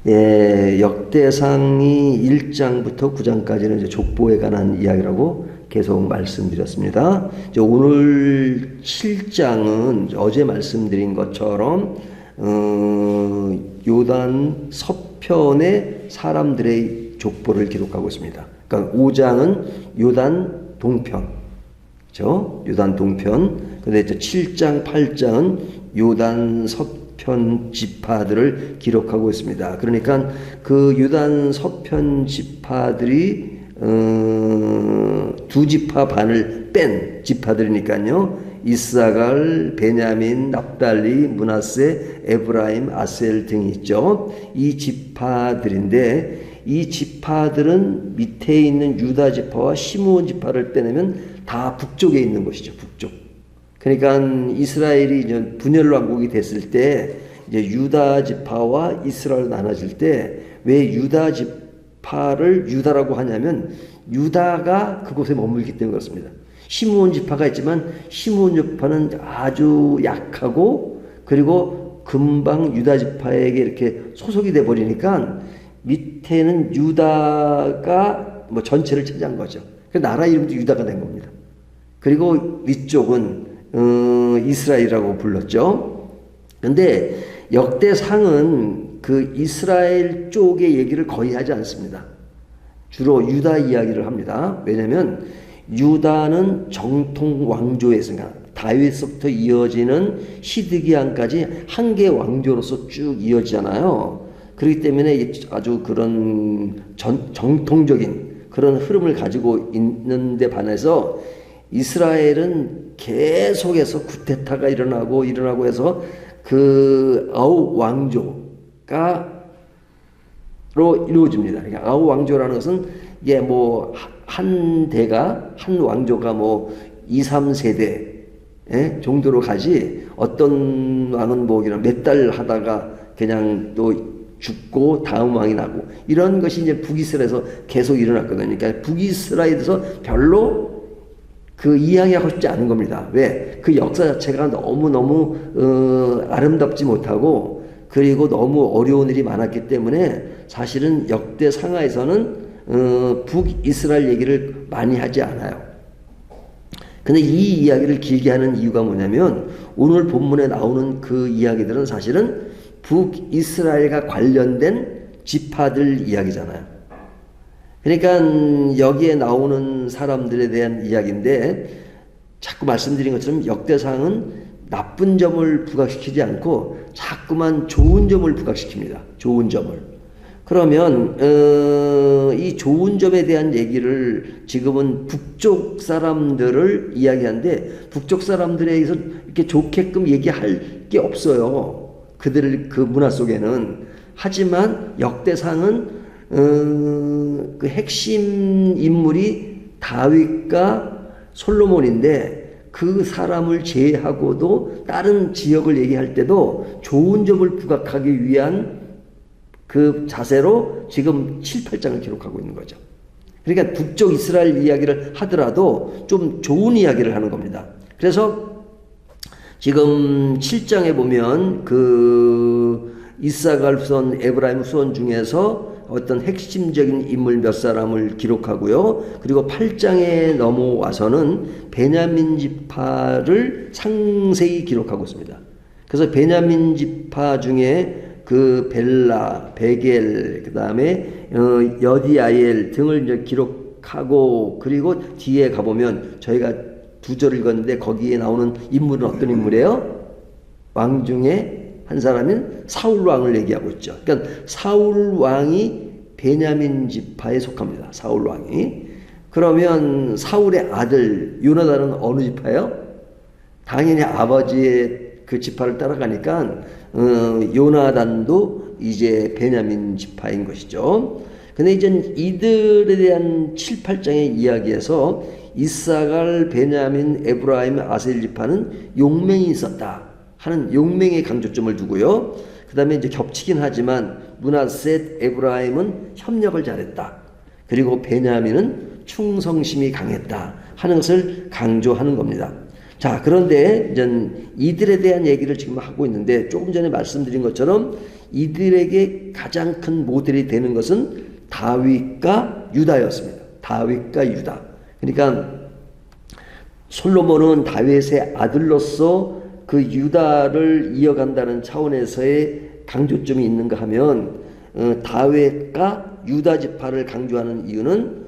예, 역대상이 1장부터 9장까지는 이제 족보에 관한 이야기라고 계속 말씀드렸습니다. 이제 오늘 7장은 어제 말씀드린 것처럼 요단 서편의 사람들의 족보를 기록하고 있습니다. 그러니까 5장은 요단 동편, 그렇죠? 요단 동편. 근데 이제 7장, 8장은 요단 서편 지파들을 기록하고 있습니다. 그러니까 그 요단 서편 지파들이 두 지파 반을 뺀 지파들이니까요. 이사갈, 베냐민, 납달리, 므낫세, 에브라임, 아셀 등이 있죠. 이 지파들인데 이 지파들은 밑에 있는 유다 지파와 시므온 지파를 빼내면 다 북쪽에 있는 것이죠. 북쪽. 그러니까 이스라엘이 이제 분열 왕국이 됐을 때 이제 유다 지파와 이스라엘로 나눠질 때 왜 유다 지파를 유다라고 하냐면 유다가 그곳에 머물기 때문에 그렇습니다. 시므온 지파가 있지만 시므온 지파는 아주 약하고 그리고 금방 유다 지파에게 이렇게 소속이 돼 버리니까 밑에는 유다가 뭐 전체를 차지한 거죠. 그 나라 이름도 유다가 된 겁니다. 그리고 위쪽은 이스라엘이라고 불렀죠. 근데 역대상은 그 이스라엘 쪽의 얘기를 거의 하지 않습니다. 주로 유다 이야기를 합니다. 왜냐하면 유다는 정통 왕조에서 다윗서부터 이어지는 시드기야까지 한 개의 왕조로서 쭉 이어지잖아요. 그렇기 때문에 아주 그런 정통적인 그런 흐름을 가지고 있는데 반해서 이스라엘은 계속해서 쿠데타가 일어나고 해서 그 아홉 왕조가 로 이루어집니다. 그러니까 아홉 왕조라는 것은 이게 뭐 한 대가 한 왕조가 뭐 2, 3세대 정도로 가지 어떤 왕은 뭐 이런 몇 달 하다가 그냥 또 죽고 다음 왕이 나고 이런 것이 이제 북이스라엘에서 계속 일어났거든요. 그러니까 북이스라엘에서 별로 그 이야기하고 싶지 않은 겁니다. 왜? 그 역사 자체가 너무너무 아름답지 못하고 그리고 너무 어려운 일이 많았기 때문에 사실은 역대 상하에서는 북이스라엘 얘기를 많이 하지 않아요. 근데 이 이야기를 길게 하는 이유가 뭐냐면 오늘 본문에 나오는 그 이야기들은 사실은 북이스라엘과 관련된 지파들 이야기잖아요. 그러니까 여기에 나오는 사람들에 대한 이야기인데 자꾸 말씀드린 것처럼 역대상은 나쁜 점을 부각시키지 않고 자꾸만 좋은 점을 부각시킵니다. 좋은 점을. 그러면 이 좋은 점에 대한 얘기를 지금은 북쪽 사람들을 이야기하는데 북쪽 사람들에 의해서 이렇게 좋게끔 얘기할 게 없어요. 그들 그 문화 속에는. 하지만 역대상은 그 핵심 인물이 다윗과 솔로몬인데 그 사람을 제외하고도 다른 지역을 얘기할 때도 좋은 점을 부각하기 위한 그 자세로 지금 7, 8장을 기록하고 있는 거죠. 그러니까 북쪽 이스라엘 이야기를 하더라도 좀 좋은 이야기를 하는 겁니다. 그래서 지금 7장에 보면 그 이사갈 후손, 에브라임 후손 중에서 어떤 핵심적인 인물 몇 사람을 기록하고요. 그리고 8장에 넘어와서는 베냐민 지파를 상세히 기록하고 있습니다. 그래서 베냐민 지파 중에 그 벨라, 베겔, 그 다음에 여디아엘 등을 이제 기록하고 그리고 뒤에 가보면 저희가 두 절을 읽었는데 거기에 나오는 인물은 어떤 인물이에요? 왕 중에 한 사람인 사울 왕을 얘기하고 있죠. 그러니까 사울 왕이 베냐민 지파에 속합니다. 사울 왕이. 그러면 사울의 아들 요나단은 어느 지파예요? 당연히 아버지의 그 지파를 따라가니까 요나단도 이제 베냐민 지파인 것이죠. 근데 이제 이들에 대한 7, 8장의 이야기에서 이사갈, 베냐민, 에브라임, 아셀 지파는 용맹이 있었다 하는 용맹의 강조점을 두고요. 그 다음에 이제 겹치긴 하지만 므낫세, 에브라임은 협력을 잘했다. 그리고 베냐민은 충성심이 강했다 하는 것을 강조하는 겁니다. 자, 그런데 이제 이들에 대한 얘기를 지금 하고 있는데 조금 전에 말씀드린 것처럼 이들에게 가장 큰 모델이 되는 것은 다윗과 유다였습니다. 다윗과 유다. 그러니까 솔로몬은 다윗의 아들로서 그 유다를 이어간다는 차원에서의 강조점이 있는가 하면 다윗과 유다 지파를 강조하는 이유는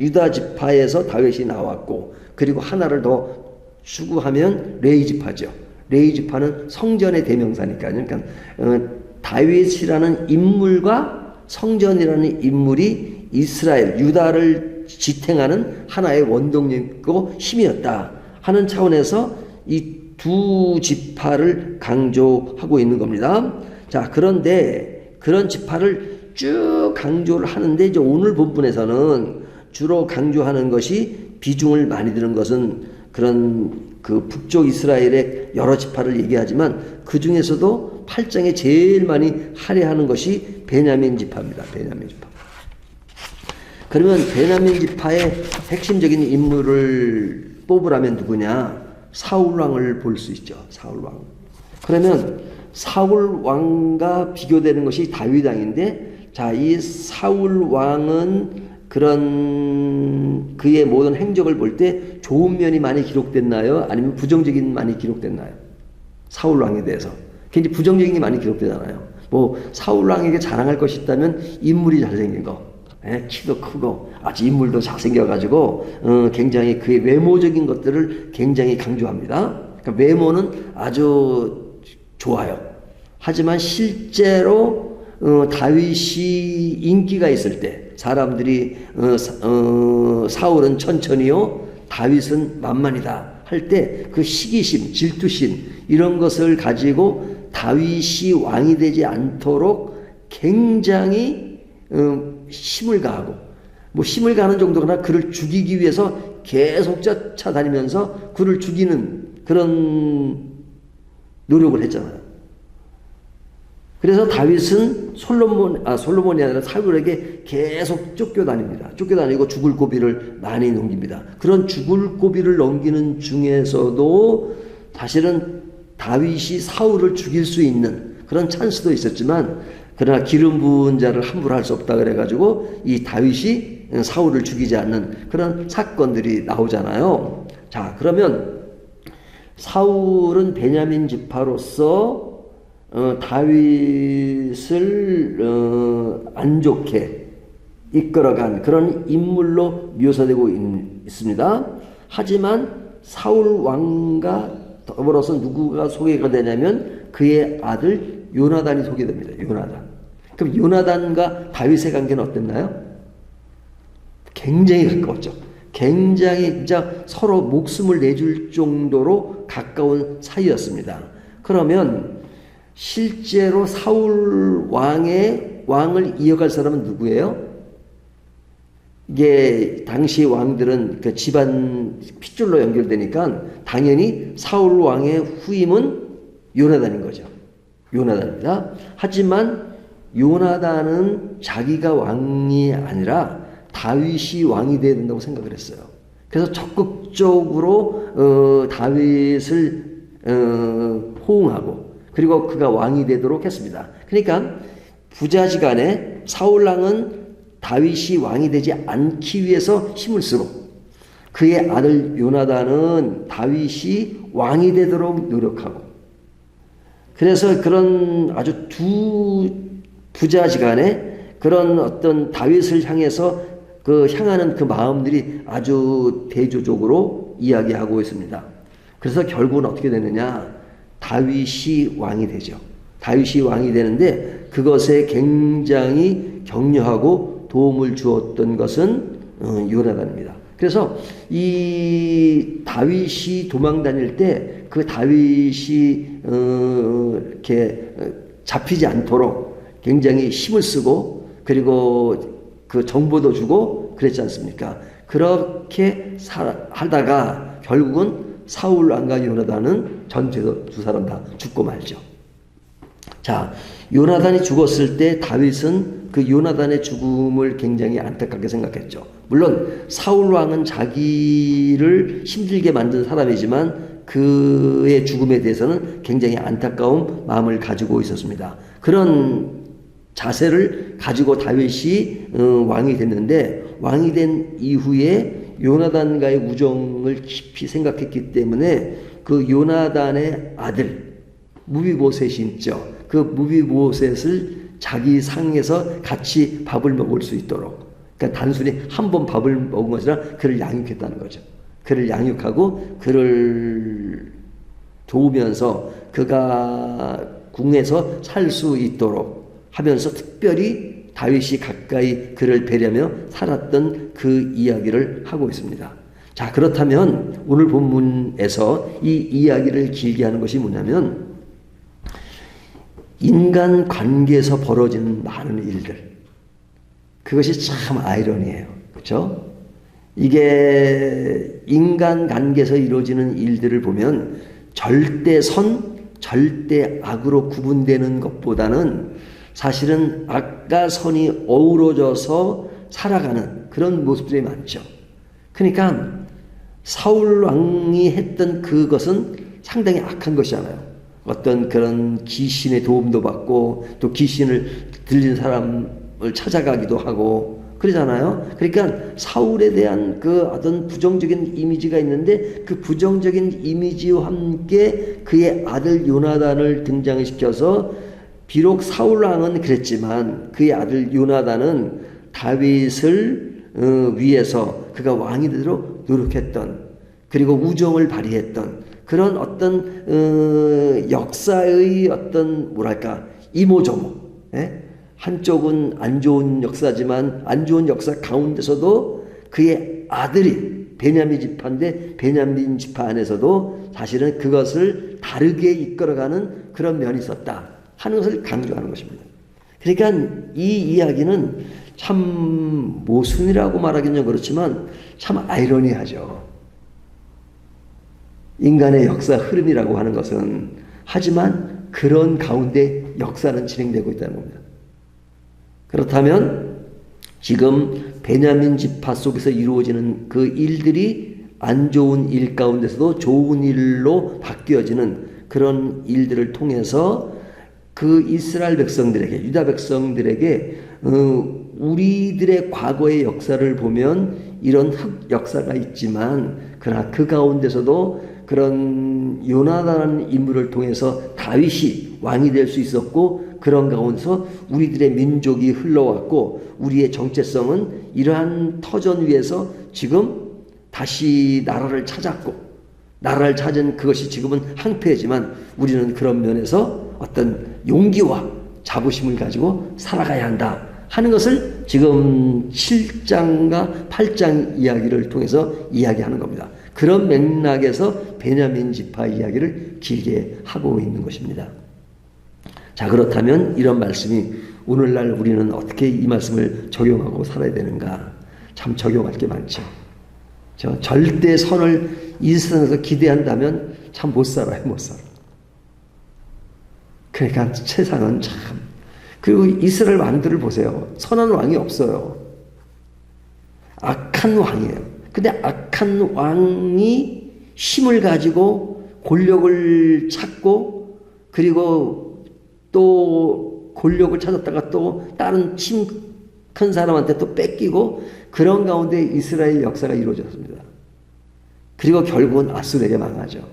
유다 지파에서 다윗이 나왔고, 그리고 하나를 더 추구하면 레위 지파죠. 레위 지파는 성전의 대명사니까요. 그러니까 다윗이라는 인물과 성전이라는 인물이 이스라엘, 유다를 지탱하는 하나의 원동력이고 힘이었다 하는 차원에서 이 두 지파를 강조하고 있는 겁니다. 자, 그런데 그런 지파를 쭉 강조를 하는데, 이제 오늘 본문에서는 주로 강조하는 것이, 비중을 많이 드는 것은 그런 그 북쪽 이스라엘의 여러 지파를 얘기하지만, 그 중에서도 8장에 제일 많이 할애하는 것이 베냐민 지파입니다. 베냐민 지파. 그러면 베냐민 지파의 핵심적인 인물을 뽑으라면 누구냐? 사울 왕을 볼 수 있죠. 사울 왕. 그러면 사울 왕과 비교되는 것이 다윗 왕인데, 자, 이 사울 왕은 그런 그의 모든 행적을 볼 때 좋은 면이 많이 기록됐나요? 아니면 부정적인 많이 기록됐나요? 사울 왕에 대해서 굉장히 부정적인 게 많이 기록되잖아요. 뭐 사울 왕에게 자랑할 것이 있다면 인물이 잘생긴 거, 키도 크고 아주 인물도 잘생겨가지고 굉장히 그의 외모적인 것들을 굉장히 강조합니다. 그러니까 외모는 아주 좋아요. 하지만 실제로 다윗이 인기가 있을 때 사람들이 사울은 천천히요, 다윗은 만만이다 할 때 그 시기심, 질투심 이런 것을 가지고 다윗이 왕이 되지 않도록 굉장히 힘을 가하고, 뭐 힘을 가하는 정도가 그를 죽이기 위해서 계속 쫓아다니면서 그를 죽이는 그런 노력을 했잖아요. 그래서 다윗은 솔로몬이 아니라 사울에게 계속 쫓겨다닙니다. 쫓겨다니고 죽을 고비를 많이 넘깁니다. 그런 죽을 고비를 넘기는 중에서도 사실은 다윗이 사울을 죽일 수 있는 그런 찬스도 있었지만, 그러나 기름 부은 자를 함부로 할 수 없다 그래가지고 이 다윗이 사울을 죽이지 않는 그런 사건들이 나오잖아요. 자, 그러면 사울은 베냐민 지파로서 다윗을 안 좋게 이끌어간 그런 인물로 묘사되고 있습니다. 하지만 사울 왕과 더불어서 누구가 소개가 되냐면 그의 아들 요나단이 소개됩니다. 요나단. 그럼 요나단과 다윗의 관계는 어땠나요? 굉장히 가까웠죠. 굉장히 진짜 서로 목숨을 내줄 정도로 가까운 사이였습니다. 그러면 실제로 사울 왕을 이어갈 사람은 누구예요? 이게 당시 왕들은 그 집안 핏줄로 연결되니까 당연히 사울 왕의 후임은 요나단인 거죠. 요나단입니다. 하지만 요나단은 자기가 왕이 아니라 다윗이 왕이 되어야 된다고 생각을 했어요. 그래서 적극적으로 다윗을 호응하고, 그리고 그가 왕이 되도록 했습니다. 그러니까 부자지간에 사울 왕은 다윗이 왕이 되지 않기 위해서 힘을 쓰고, 그의 아들 요나단은 다윗이 왕이 되도록 노력하고, 그래서 그런 아주 두 부자지간에 그런 어떤 다윗을 향해서 향하는 그 마음들이 아주 대조적으로 이야기하고 있습니다. 그래서 결국은 어떻게 되느냐? 다윗이 왕이 되죠. 다윗이 왕이 되는데 그것에 굉장히 격려하고 도움을 주었던 것은 요나단입니다. 그래서 이 다윗이 도망 다닐 때 그 다윗이 이렇게 잡히지 않도록 굉장히 힘을 쓰고, 그리고 그 정보도 주고 그랬지 않습니까? 그렇게 하다가 결국은 사울 왕과 요나단은 전체도 두 사람 다 죽고 말죠. 자, 요나단이 죽었을 때 다윗은 그 요나단의 죽음을 굉장히 안타깝게 생각했죠. 물론 사울 왕은 자기를 힘들게 만든 사람이지만 그의 죽음에 대해서는 굉장히 안타까운 마음을 가지고 있었습니다. 그런 자세를 가지고 다윗이 왕이 됐는데, 왕이 된 이후에 요나단과의 우정을 깊이 생각했기 때문에 그 요나단의 아들 무비보셋이 있죠. 그 무비보셋을 자기 상에서 같이 밥을 먹을 수 있도록, 그러니까 단순히 한 번 밥을 먹은 것이 아니라 그를 양육했다는 거죠. 그를 양육하고 그를 도우면서 그가 궁에서 살 수 있도록 하면서 특별히 다윗이 가까이 그를 배려하며 살았던 그 이야기를 하고 있습니다. 자, 그렇다면 오늘 본문에서 이 이야기를 길게 하는 것이 뭐냐면, 인간 관계에서 벌어지는 많은 일들, 그것이 참 아이러니해요. 그렇죠? 이게 인간 관계에서 이루어지는 일들을 보면 절대 선, 절대 악으로 구분되는 것보다는 사실은 악과 선이 어우러져서 살아가는 그런 모습들이 많죠. 그러니까 사울 왕이 했던 그것은 상당히 악한 것이잖아요. 어떤 그런 귀신의 도움도 받고 또 귀신을 들린 사람을 찾아가기도 하고 그러잖아요. 그러니까 사울에 대한 그 어떤 부정적인 이미지가 있는데, 그 부정적인 이미지와 함께 그의 아들 요나단을 등장시켜서, 비록 사울 왕은 그랬지만 그의 아들 요나단은 다윗을 위해서 그가 왕이 되도록 노력했던, 그리고 우정을 발휘했던 그런 어떤 역사의 어떤 뭐랄까 이모저모, 한쪽은 안 좋은 역사지만 안 좋은 역사 가운데서도 그의 아들이 베냐민 지파인데 베냐민 지파 안에서도 사실은 그것을 다르게 이끌어가는 그런 면이 있었다 하는 것을 강조하는 것입니다. 그러니까 이 이야기는 참 모순이라고 말하기는 좀 그렇지만 참 아이러니하죠. 인간의 역사 흐름이라고 하는 것은, 하지만 그런 가운데 역사는 진행되고 있다는 겁니다. 그렇다면 지금 베냐민 지파 속에서 이루어지는 그 일들이 안 좋은 일 가운데서도 좋은 일로 바뀌어지는 그런 일들을 통해서 그 이스라엘 백성들에게, 유다 백성들에게 우리들의 과거의 역사를 보면 이런 흑 역사가 있지만, 그러나 그 가운데서도 그런 요나단이라는 인물을 통해서 다윗이 왕이 될 수 있었고, 그런 가운데서 우리들의 민족이 흘러왔고, 우리의 정체성은 이러한 터전 위에서 지금 다시 나라를 찾았고, 나라를 찾은 그것이 지금은 항폐지만 우리는 그런 면에서 어떤 용기와 자부심을 가지고 살아가야 한다 하는 것을 지금 7장과 8장 이야기를 통해서 이야기하는 겁니다. 그런 맥락에서 베냐민 지파 이야기를 길게 하고 있는 것입니다. 자, 그렇다면 이런 말씀이 오늘날 우리는 어떻게 이 말씀을 적용하고 살아야 되는가? 참 적용할 게 많죠. 절대 선을 이 세상에서 기대한다면 참 못 살아요, 못 살아. 그러니까 세상은 참, 그리고 이스라엘 왕들을 보세요. 선한 왕이 없어요. 악한 왕이에요. 근데 악한 왕이 힘을 가지고 권력을 찾고, 그리고 또 권력을 찾았다가 또 다른 큰 사람한테 또 뺏기고, 그런 가운데 이스라엘 역사가 이루어졌습니다. 그리고 결국은 아수르에게 망하죠.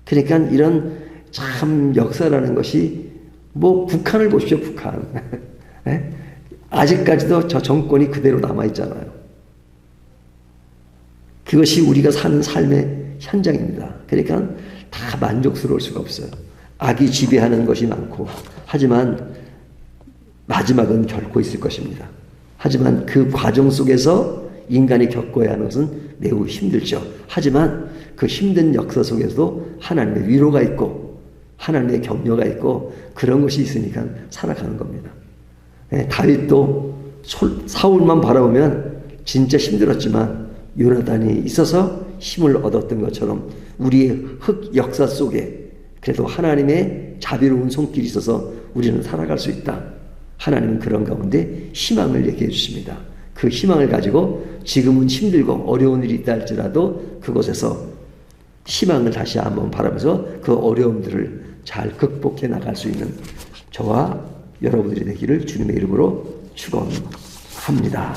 그러니까 이런 참 역사라는 것이, 뭐 북한을 보십시오, 북한. 아직까지도 저 정권이 그대로 남아있잖아요. 그것이 우리가 사는 삶의 현장입니다. 그러니까 다 만족스러울 수가 없어요. 악이 지배하는 것이 많고, 하지만 마지막은 결코 있을 것입니다. 하지만 그 과정 속에서 인간이 겪어야 하는 것은 매우 힘들죠. 하지만 그 힘든 역사 속에서도 하나님의 위로가 있고 하나님의 격려가 있고 그런 것이 있으니까 살아가는 겁니다. 다윗도 사울만 바라보면 진짜 힘들었지만 요나단이 있어서 힘을 얻었던 것처럼 우리의 흑 역사 속에 그래도 하나님의 자비로운 손길이 있어서 우리는 살아갈 수 있다. 하나님은 그런 가운데 희망을 얘기해 주십니다. 그 희망을 가지고 지금은 힘들고 어려운 일이 있다 할지라도 그곳에서 희망을 다시 한번 바라면서 그 어려움들을 잘 극복해 나갈 수 있는 저와 여러분들이 되기를 주님의 이름으로 축원합니다.